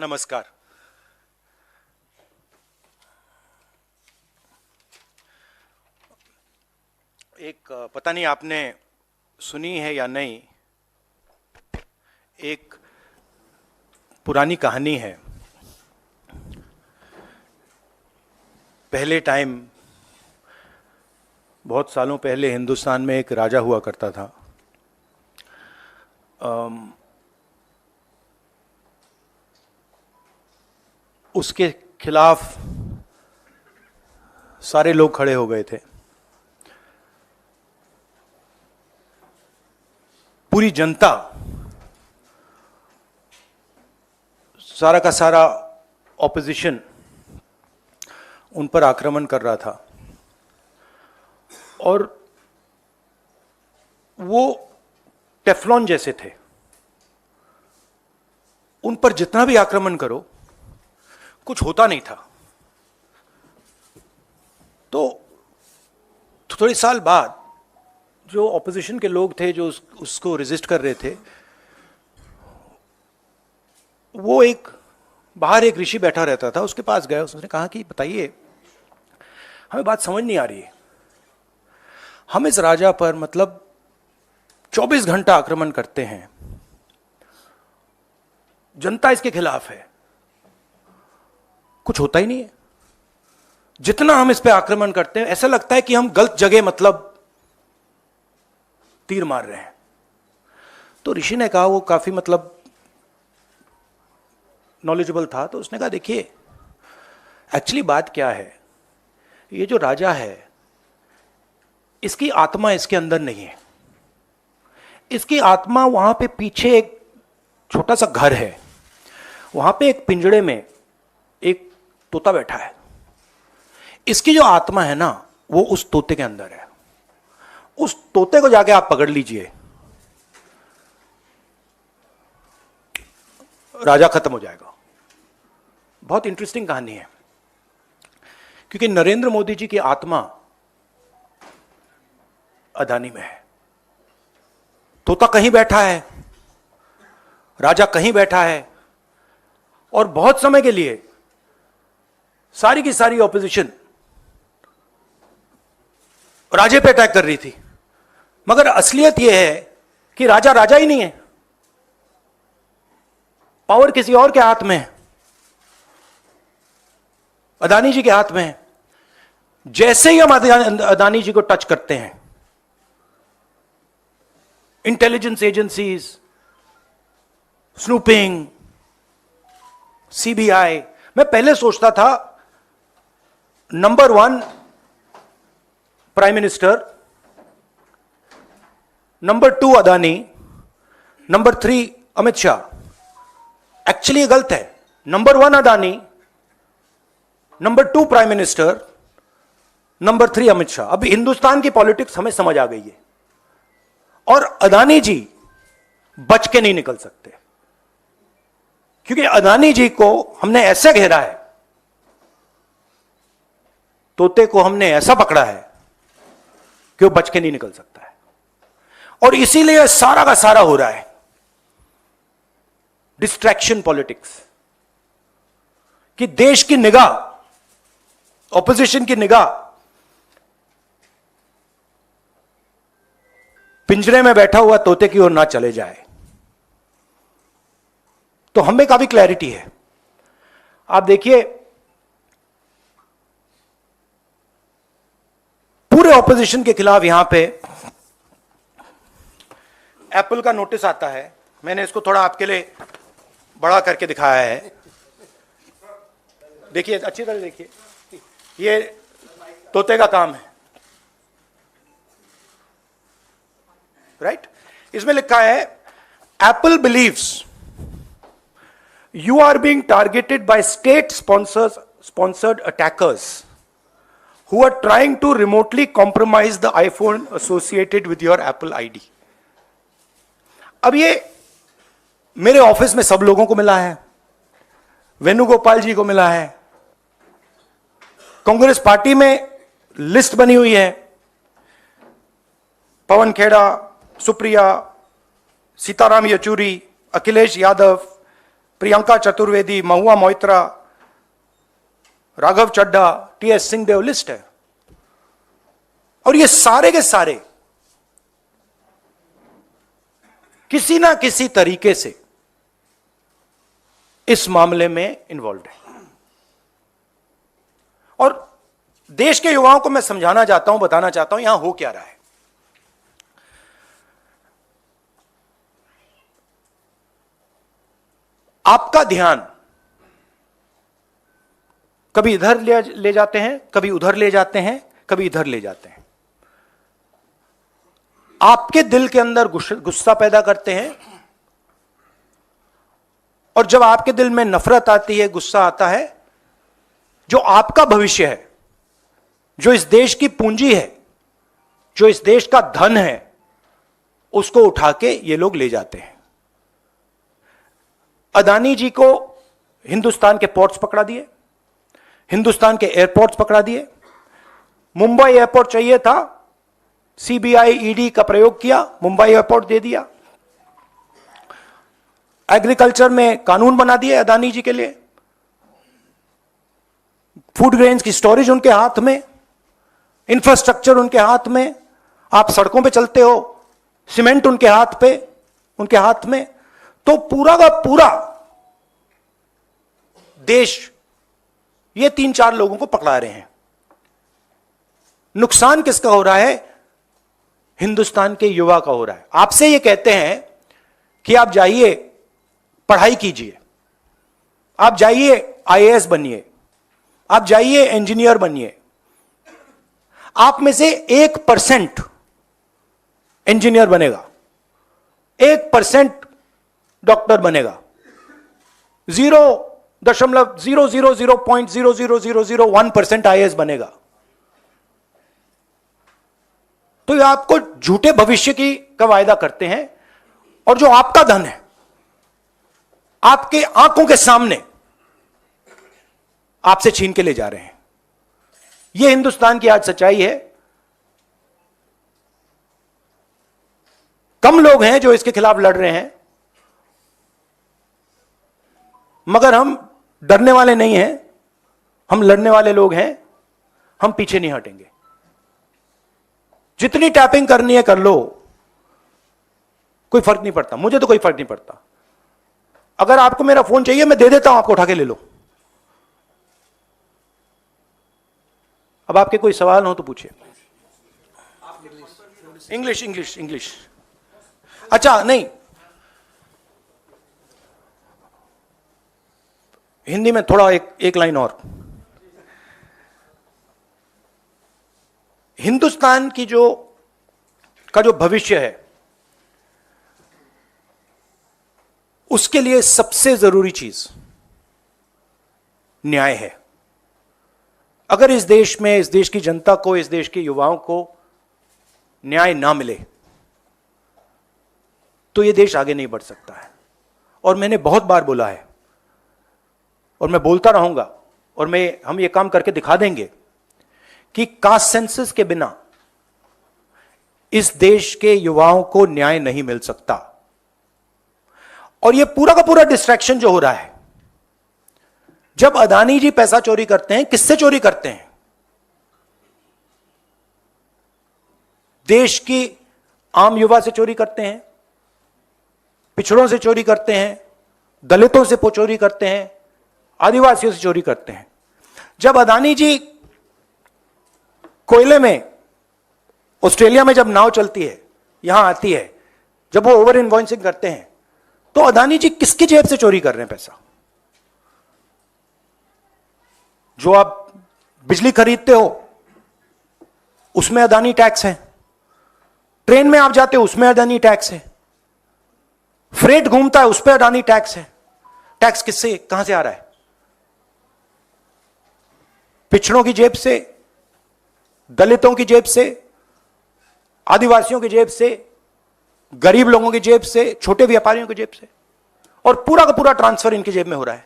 नमस्कार। एक पता नहीं आपने सुनी है या नहीं, एक पुरानी कहानी है। पहले टाइम, बहुत सालों पहले हिंदुस्तान में एक राजा हुआ करता था। उसके खिलाफ सारे लोग खड़े हो गए थे। पूरी जनता, सारा का सारा ऑपोजिशन उन पर आक्रमण कर रहा था और वो टेफ्लॉन जैसे थे। उन पर जितना भी आक्रमण करो कुछ होता नहीं था। तो थोड़े साल बाद जो ऑपोजिशन के लोग थे, जो उसको रेजिस्ट कर रहे थे, वो बाहर एक ऋषि बैठा रहता था, उसके पास गए। उसने कहा कि बताइए, हमें बात समझ नहीं आ रही है। हम इस राजा पर 24 घंटा आक्रमण करते हैं, जनता इसके खिलाफ है, कुछ होता ही नहीं है। जितना हम इस पे आक्रमण करते हैं ऐसा लगता है कि हम गलत जगह तीर मार रहे हैं। तो ऋषि ने कहा, वो काफी नॉलेजेबल था, तो उसने कहा देखिए, एक्चुअली बात क्या है, ये जो राजा है इसकी आत्मा इसके अंदर नहीं है। इसकी आत्मा वहां पे पीछे एक छोटा सा घर है, वहां पे एक पिंजड़े में एक तोता बैठा है। इसकी जो आत्मा है ना, वो उस तोते के अंदर है। उस तोते को जाके आप पकड़ लीजिए, राजा खत्म हो जाएगा। बहुत इंटरेस्टिंग कहानी है, क्योंकि नरेंद्र मोदी जी की आत्मा अदानी में है। तोता कहीं बैठा है, राजा कहीं बैठा है, और बहुत समय के लिए सारी की सारी ऑपोजिशन राजे पे अटैक कर रही थी। मगर असलियत यह है कि राजा राजा ही नहीं है, पावर किसी और के हाथ में है, अदानी जी के हाथ में है। जैसे ही हम अदानी जी को टच करते हैं, इंटेलिजेंस एजेंसीज, स्नूपिंग, सीबीआई, मैं पहले सोचता था number 1 prime minister, number 2 Adani, number 3 Amit Shah. Actually गलत है। Number 1 Adani, number 2 prime minister, number 3 Amit Shah. अभी हिंदुस्तान की पॉलिटिक्स हमें समझ आ गई है, और अदानी जी बच के नहीं निकल सकते, क्योंकि अदानी जी को हमने ऐसे घेरा है, तोते को हमने ऐसा पकड़ा है कि वो बच के नहीं निकल सकता है। और इसीलिए सारा का सारा हो रहा है डिस्ट्रैक्शन पॉलिटिक्स, कि देश की निगाह, ऑपोजिशन की निगाह पिंजरे में बैठा हुआ तोते की ओर ना चले जाए। तो हमें काफी क्लैरिटी है। आप देखिए, पूरे ऑपोजिशन के खिलाफ यहां पे एप्पल का नोटिस आता है। मैंने इसको थोड़ा आपके लिए बड़ा करके दिखाया है। देखिए, अच्छी तरह देखिए, ये तोते का काम है, राइट? इसमें लिखा है, Apple believes you are being targeted by state sponsored attackers who are trying to remotely compromise the iPhone associated with your Apple ID. अब ये मेरे ऑफिस में सब लोगों को मिला है, वेणुगोपाल जी को मिला है, कांग्रेस पार्टी में लिस्ट बनी हुई है, पवन खेड़ा, सुप्रिया, सीताराम येचुरी, अखिलेश यादव, प्रियंका चतुर्वेदी, महुआ मोइत्रा, राघव चड्ढा, टीएस सिंहदेव, लिस्ट है। और ये सारे के सारे किसी ना किसी तरीके से इस मामले में इन्वॉल्व है। और देश के युवाओं को मैं समझाना चाहता हूं, बताना चाहता हूं यहां हो क्या रहा है। आपका ध्यान कभी इधर ले जाते हैं, कभी उधर ले जाते हैं, कभी इधर ले जाते हैं। आपके दिल के अंदर गुस्सा पैदा करते हैं, और जब आपके दिल में नफरत आती है, गुस्सा आता है, जो आपका भविष्य है, जो इस देश की पूंजी है, जो इस देश का धन है, उसको उठा के ये लोग ले जाते हैं। अदानी जी को हिंदुस्तान के पोर्ट्स पकड़ा दिए, हिंदुस्तान के एयरपोर्ट्स पकड़ा दिए। मुंबई एयरपोर्ट चाहिए था, सीबीआई ईडी का प्रयोग किया, मुंबई एयरपोर्ट दे दिया। एग्रीकल्चर में कानून बना दिए अदानी जी के लिए, फूड ग्रेन्स की स्टोरेज उनके हाथ में, इंफ्रास्ट्रक्चर उनके हाथ में, आप सड़कों पे चलते हो, सीमेंट उनके हाथ में। तो पूरा का पूरा देश ये 3-4 लोगों को पकड़ा रहे हैं। नुकसान किसका हो रहा है? हिंदुस्तान के युवा का हो रहा है। आपसे ये कहते हैं कि आप जाइए पढ़ाई कीजिए, आप जाइए आईएएस बनिए, आप जाइए इंजीनियर बनिए। आप में से 1% इंजीनियर बनेगा, 1% डॉक्टर बनेगा, 0.0000001% आईएएस बनेगा। तो ये आपको झूठे भविष्य का वायदा करते हैं, और जो आपका धन है आपके आंखों के सामने आपसे छीन के ले जा रहे हैं। यह हिंदुस्तान की आज सच्चाई है। कम लोग हैं जो इसके खिलाफ लड़ रहे हैं, मगर हम डरने वाले नहीं हैं, हम लड़ने वाले लोग हैं। हम पीछे नहीं हटेंगे। जितनी टैपिंग करनी है कर लो, कोई फर्क नहीं पड़ता, मुझे तो कोई फर्क नहीं पड़ता। अगर आपको मेरा फोन चाहिए मैं दे देता हूं, आपको उठा के ले लो। अब आपके कोई सवाल हो तो पूछिए। इंग्लिश। अच्छा, नहीं, हिंदी में थोड़ा एक लाइन और। हिंदुस्तान की जो भविष्य है, उसके लिए सबसे जरूरी चीज न्याय है। अगर इस देश में, इस देश की जनता को, इस देश के युवाओं को न्याय ना मिले तो यह देश आगे नहीं बढ़ सकता है। और मैंने बहुत बार बोला है, और मैं बोलता रहूंगा, और हम ये काम करके दिखा देंगे कि कास्ट सेंसस के बिना इस देश के युवाओं को न्याय नहीं मिल सकता। और ये पूरा का पूरा डिस्ट्रैक्शन जो हो रहा है, जब अदानी जी पैसा चोरी करते हैं, किससे चोरी करते हैं? देश की आम युवा से चोरी करते हैं, पिछड़ों से चोरी करते हैं, दलितों से चोरी करते हैं, आदिवासियों से चोरी करते हैं। जब अदानी जी कोयले में, ऑस्ट्रेलिया में जब नाव चलती है, यहां आती है, जब वो ओवर इनवॉइसिंग करते हैं, तो अदानी जी किसकी जेब से चोरी कर रहे हैं पैसा? जो आप बिजली खरीदते हो उसमें अदानी टैक्स है, ट्रेन में आप जाते हो उसमें अदानी टैक्स है, फ्रेट घूमता है उस पर अदानी टैक्स है। टैक्स किससे, कहां से आ रहा है? पिछड़ों की जेब से, दलितों की जेब से, आदिवासियों की जेब से, गरीब लोगों की जेब से, छोटे व्यापारियों की जेब से, और पूरा का पूरा ट्रांसफर इनकी जेब में हो रहा है।